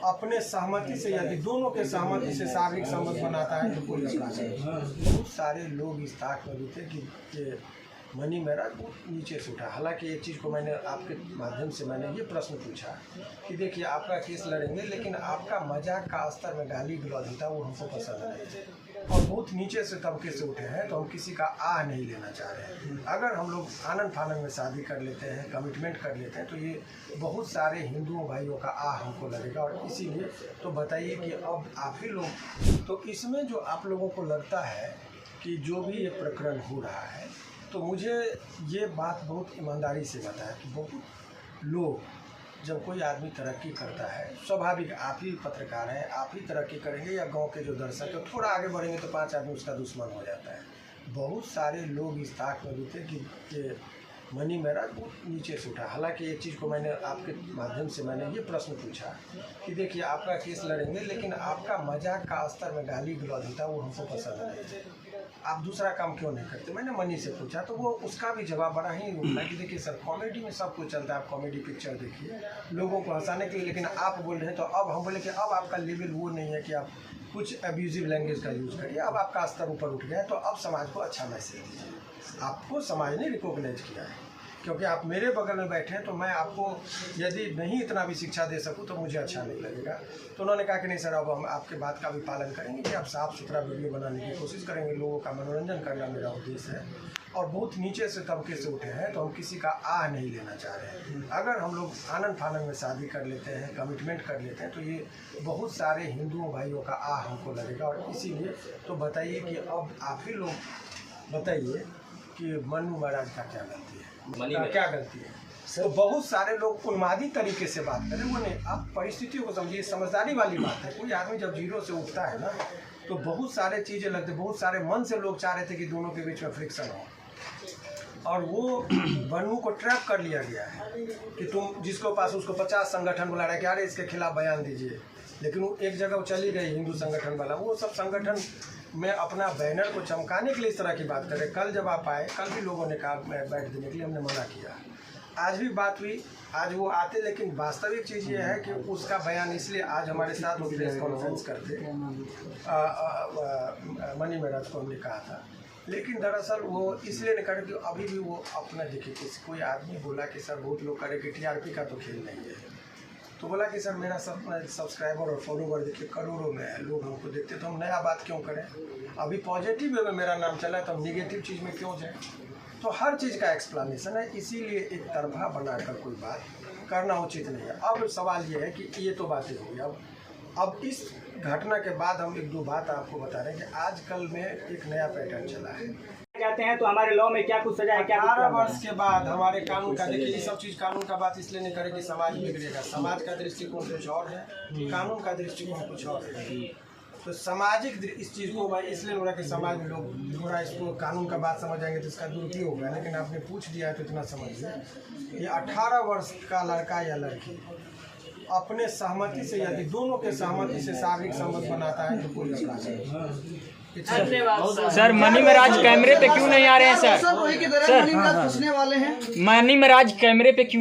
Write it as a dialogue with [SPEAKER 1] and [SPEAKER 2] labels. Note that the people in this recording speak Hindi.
[SPEAKER 1] अपने सहमति से यदि दोनों के सहमति से शारीरिक संबंध बनाता है तो कोई अपराध नहीं। बहुत सारे लोग इस ताक में भी थे कि मनी मेराज बहुत नीचे से उठा। हालांकि एक चीज़ को मैंने आपके माध्यम से मैंने ये प्रश्न पूछा कि देखिए आपका केस लड़ेंगे, लेकिन आपका मजाक का स्तर में गाली गलौज होता वो हमको पसंद नहीं और बहुत नीचे से तबके से उठे हैं, तो हम किसी का आह नहीं लेना चाह रहे हैं। अगर हम लोग आनंद फानंद में शादी कर लेते हैं, कमिटमेंट कर लेते हैं, तो ये बहुत सारे हिंदुओं भाइयों का आह हमको लगेगा। और इसीलिए तो बताइए कि अब आप ही लोग, तो इसमें जो आप लोगों को लगता है कि जो भी ये प्रकरण हो रहा है, तो मुझे ये बात बहुत ईमानदारी से बताया कि बहुत लोग, जब कोई आदमी तरक्की करता है, स्वाभाविक आप ही पत्रकार हैं, आप ही तरक्की करेंगे या गांव के जो दर्शक है थोड़ा आगे बढ़ेंगे तो 5 आदमी उसका दुश्मन हो जाता है। बहुत सारे लोग इस ताक में भी थे कि मनी मेराज बहुत नीचे से उठा। हालांकि एक चीज़ को मैंने आपके माध्यम से मैंने ये प्रश्न पूछा कि देखिए आपका केस लड़ेंगे, लेकिन आपका मजाक का स्तर में गाली गलौज होता वो हमको पसंद नहीं। आप दूसरा काम क्यों नहीं करते? मैंने मनी से पूछा तो वो उसका भी जवाब बड़ा ही उठा कि देखिए सर, कॉमेडी में सब कुछ चलता है, आप कॉमेडी पिक्चर देखिए लोगों को हंसाने के लिए, लेकिन आप बोल रहे हैं। तो अब हम बोले कि अब आपका लेवल वो नहीं है कि आप कुछ अब्यूजिव लैंग्वेज का यूज़ करिए, अब आपका स्तर ऊपर उठ गया है, तो अब समाज को अच्छा मैसेज दीजिए। आपको समाज ने रिकॉग्नाइज किया है क्योंकि आप मेरे बगल में बैठे हैं, तो मैं आपको यदि नहीं इतना भी शिक्षा दे सकूं तो मुझे अच्छा नहीं लगेगा। तो उन्होंने कहा कि नहीं सर, अब हम आपके बात का भी पालन करेंगे कि आप साफ़ सुथरा वीडियो बनाने की कोशिश करेंगे, लोगों का मनोरंजन करना मेरा उद्देश्य है। और बहुत नीचे से तबके से उठे हैं, तो हम किसी का आह नहीं लेना चाह रहे हैं। अगर हम लोग आनंद फानंद में शादी कर लेते हैं, कमिटमेंट कर लेते हैं, तो ये बहुत सारे हिंदुओं भाइयों का आह हमको लगेगा। और इसीलिए तो बताइए कि अब आप ही लोग बताइए कि मनु महाराज का क्या गलती है, क्या गलती है? तो बहुत सारे लोग उन्मादी तरीके से बात करें, वो नहीं। आप परिस्थितियों को समझिए, समझदारी वाली बात है। कोई आदमी जब जीरो से उठता है ना, तो बहुत सारे चीज़ें लगते, बहुत सारे मन से लोग चाह रहे थे कि दोनों के बीच में फ्रिक्शन हो, और वो मनु को ट्रैप कर लिया गया है कि तुम जिसको पास उसको 50 संगठन बुला रहा है कि अरे इसके खिलाफ बयान दीजिए, लेकिन वो एक जगह चली गई हिंदू संगठन वाला, वो सब संगठन में अपना बैनर को चमकाने के लिए इस तरह की बात करे। कल जब आप आए, कल भी लोगों ने कहा बैठ देने के लिए, हमने मना किया। आज भी बात हुई, आज वो आते, लेकिन वास्तविक चीज़ ये है कि उसका बयान इसलिए आज हमारे साथ वो प्रेस कॉन्फ्रेंस करते मनी मेराज को हमने कहा था, लेकिन दरअसल वो इसलिए नहीं करे कि अभी भी वो अपना देखिए, कोई आदमी बोला कि सर बहुत लोग करे कि टीआरपी का तो खेल नहीं है, तो बोला कि सर मेरा सब्सक्राइबर और फॉलोवर देखिए करोड़ों में है, लोग हमको देखते, तो हम नया बात क्यों करें? अभी पॉजिटिव वे में मेरा नाम चला है, तो हम निगेटिव चीज़ में क्यों जाए? तो हर चीज़ का एक्सप्लेनेशन है, इसीलिए एक तरफा बनाकर कोई बात करना उचित नहीं है। अब सवाल ये है कि ये तो बातें हो गई, अब इस घटना के बाद हम 1-2 बात आपको बता रहे हैं कि आजकल में एक नया पैटर्न चला है।
[SPEAKER 2] जाते हैं तो हमारे लॉ में क्या कुछ सजा है, क्या
[SPEAKER 1] 18 वर्ष के बाद हमारे कानून का, देखिए ये सब चीज़ कानून का बात इसलिए नहीं करे कि समाज बिगड़ेगा। समाज का दृष्टिकोण कुछ और है, कानून का दृष्टिकोण कुछ और है। तो सामाजिक इस चीज़ को मैं इसलिए हो रहा है कि समाज में लोग थोड़ा इसको कानून का बात समझ जाएंगे तो इसका दुरुपयोग होगा, लेकिन आपने पूछ दिया है तो इतना समझिए, ये 18 वर्ष का लड़का या लड़की अपने सहमति से यदि दोनों के सहमति से शारीरिक संबंध बनाता है तो कोई अपराध नहीं।
[SPEAKER 3] सर मनी महाराज कैमरे पे क्यों नहीं आ रहे हैं? सर मनी महाराज कैमरे पे क्यों